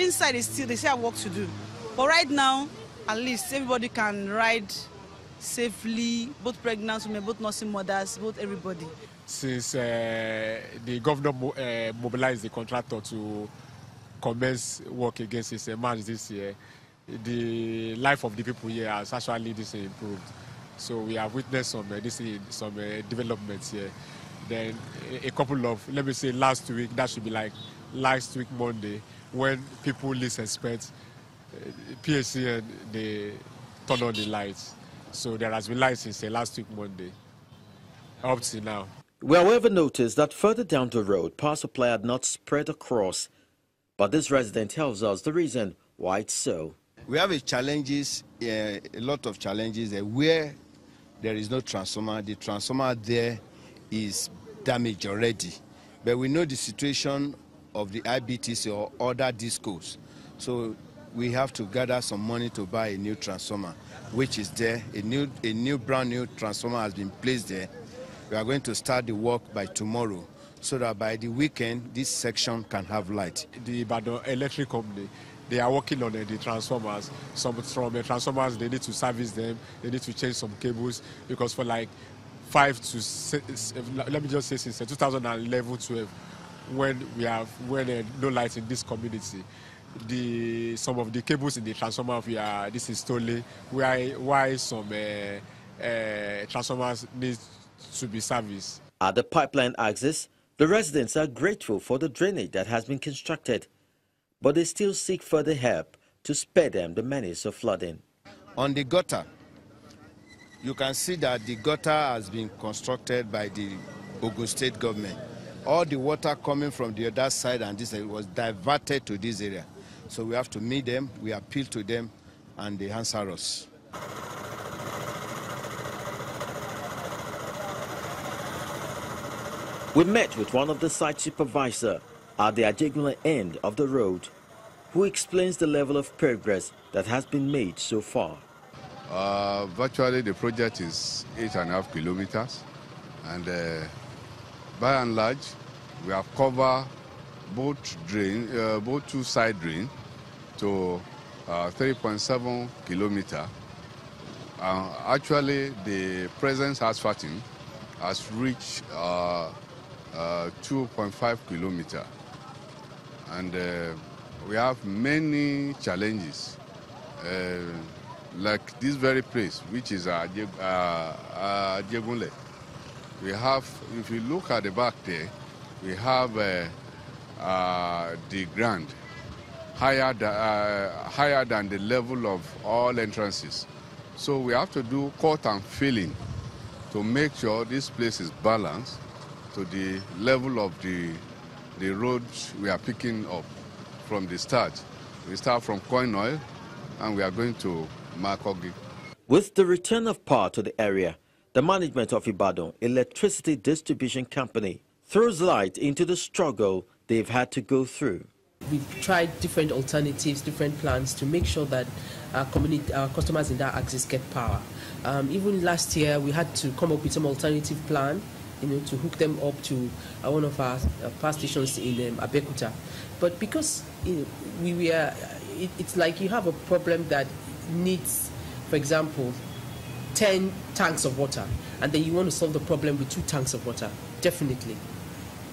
inside is still, they still have work to do. But right now, at least everybody can ride safely, both pregnant women, both nursing mothers, both everybody. Since the governor mobilized the contractor to commence work against his March this year, the life of the people here has actually improved. So we have witnessed some developments here. Then a couple of, let me say last week, that should be like last week Monday, when people least expect PSC and they turn on the lights. So there has been lights since last week Monday, up to now. We however noticed that further down the road, power supply had not spread across. But this resident tells us the reason why it's so. We have a lot of challenges where there is no transformer. The transformer there is damaged already. But we know the situation of the IBTC or other discos. So we have to gather some money to buy a new transformer, which is there. A new brand new transformer has been placed there. We are going to start the work by tomorrow, so that by the weekend, this section can have light. The Ibadan Electric Company, they are working on the transformers. Some from the transformers, they need to service them, they need to change some cables, because for like 5 to 6, let me just say since 2011-12, when no light in this community, some of the cables in the transformer, this is stolen, why some transformers need to be serviced. At the pipeline axis, the residents are grateful for the drainage that has been constructed, but they still seek further help to spare them the menace of flooding. On the gutter, you can see that the gutter has been constructed by the Ogun State government. All the water coming from the other side and this area was diverted to this area. So we have to meet them, we appeal to them, and they answer us. We met with one of the site supervisors at the Ajegunle end of the road, who explains the level of progress that has been made so far. Virtually the project is 8.5 kilometers, and by and large we have covered both two side drains to 3.7 kilometers. Actually the present asphalting has reached 2.5 kilometers, and we have many challenges, like this very place, which is Ajegunle. We have, if you look at the back there, we have the ground higher than the level of all entrances. So we have to do cut and filling to make sure this place is balanced to the level of the roads we are picking up from the start. We start from Coin Oil and we are going to Makogi. With the return of power to the area, the management of Ibadan Electricity Distribution Company throws light into the struggle they've had to go through. We've tried different alternatives, different plans to make sure that our customers in that axis get power. Even last year, we had to come up with some alternative plan, to hook them up to one of our power stations in Abeokuta. But because it's like you have a problem that needs, for example, 10 tanks of water, and then you want to solve the problem with 2 tanks of water. Definitely,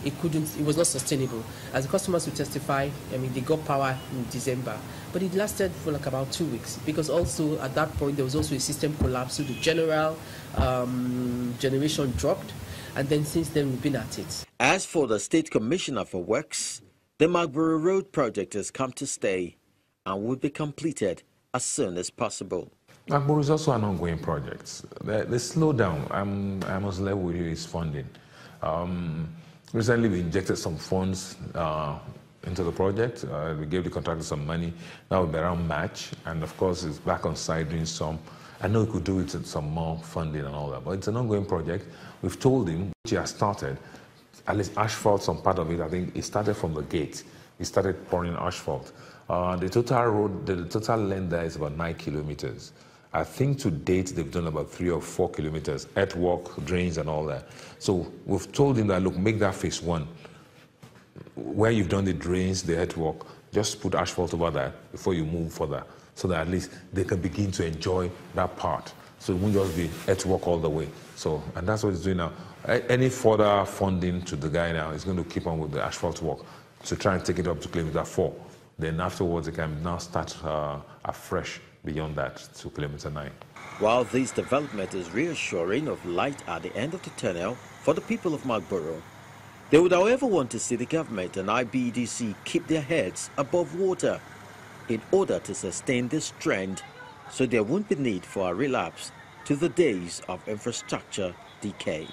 it was not sustainable. As the customers will testify, they got power in December, but it lasted for like about 2 weeks, because also at that point there was also a system collapse, so the general generation dropped, and then since then we've been at it. As for the State Commissioner for Works, the Magboro Road project has come to stay and will be completed as soon as possible. Magboro is also an ongoing project. The slowdown, I must level with you, is funding. Recently we injected some funds into the project. We gave the contractor some money. Now we're around March, and of course it's back on site doing some. I know we could do it with some more funding and all that, but it's an ongoing project. We've told him, which he has started, at least asphalt, some part of it. I think it started from the gate. He started pouring asphalt. The total road, the total length there is about 9 kilometers. I think to date they've done about 3 or 4 kilometers, earthwork, drains and all that. So we've told him that, look, make that phase 1. Where you've done the drains, the earthwork, just put asphalt over that before you move further, so that at least they can begin to enjoy that part. So it won't just be earthwork all the way. So, and that's what it's doing now. Any further funding to the guy now is going to keep on with the asphalt work to try and take it up to kilometer 4. Then afterwards, it can now start afresh beyond that to kilometer 9. While this development is reassuring of light at the end of the tunnel for the people of Magboro, they would however want to see the government and IBEDC keep their heads above water in order to sustain this trend, so there won't be need for a relapse to the days of infrastructure decay.